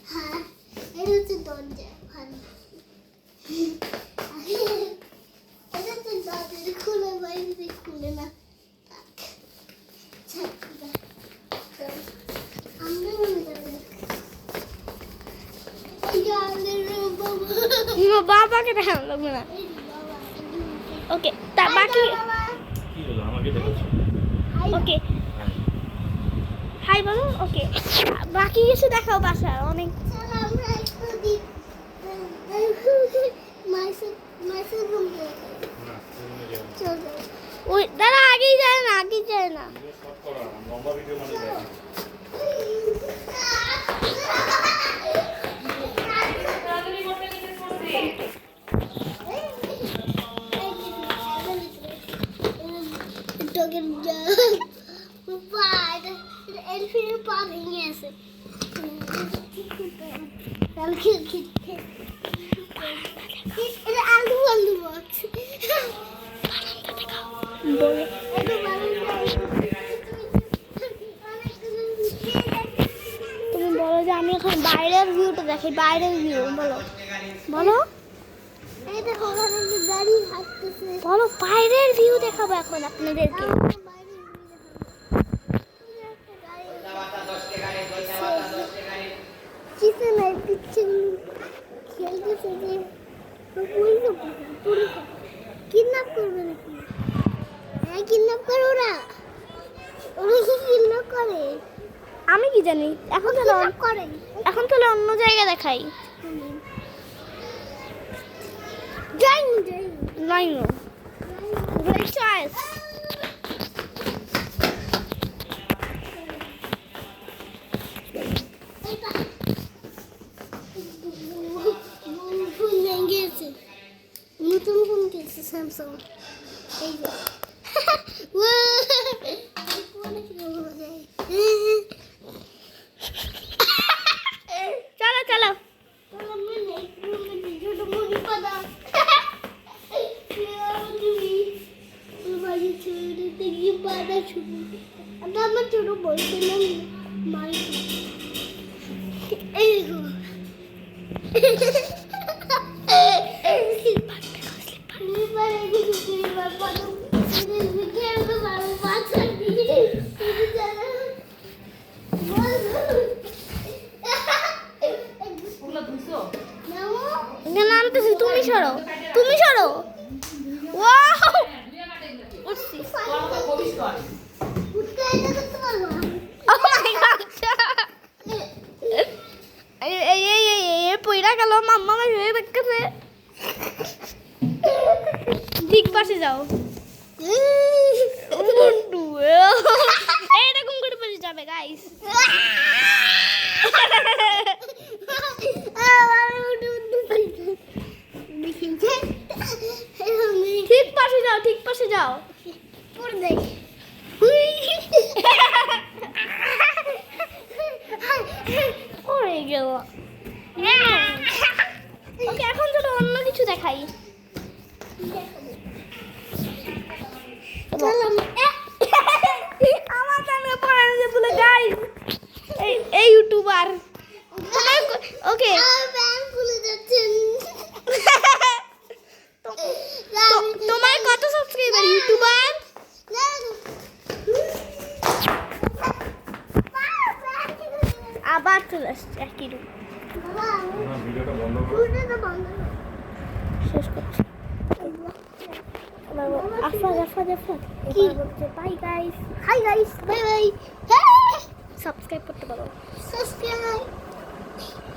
হ্যাঁ এটা হচ্ছে দরজা ভালো এটা তো দরজা খুলে বাইরে খুলে না বাবাকে দেখানো লাগবে না ওকে তা বাকি ওকে হাই বলো ওকে বাকি কিছু দেখাও বাসা অনেক ওই দাঁড়া আগেই যায় না এলফিনের পা ভেঙে আছে আলু বক্স তুমি বলো যে আমি এখন বাইরের ভিউটা দেখি বাইরের ভিউ বলো বলো বলো বাইরের ভিউ দেখাবো এখন আপনাদেরকে কিডন্যাপ করবে নাকি হ্যাঁ কিডন্যাপ করে ওরা কি কিডন্যাপ করে আমি কি জানি এখন তাহলে অন্য জায়গা দেখাই যাই না Great choice. নতুন ফোন কিনছে স্যামসাং এই যে চলো চলো আমার ছোট বলছিলাম মারি এই তুমি সরো ওয়াও উঠছি Oh my god! এই পয়রা গেল মাম্মা মেরে দেখতেছে ঠিক পাশে যাও এইরকম করে পড়ে যাবে গাইস ঠিক পাশে যাও পড়ে দেখ পড়ে গেল ওকে এখন চলো অন্য কিছু দেখাই আমার সামনে পড়ানো যে বলে গাইস এই ইউটিউবার ওকে তোমার কত সাবস্ক্রাইবার ইউটিউবার আবার চলে আসছে একই রূপ শেষ করছি Afrad bye guys hi guys bye bye subscribe করতে পারো সাবস্ক্রাইব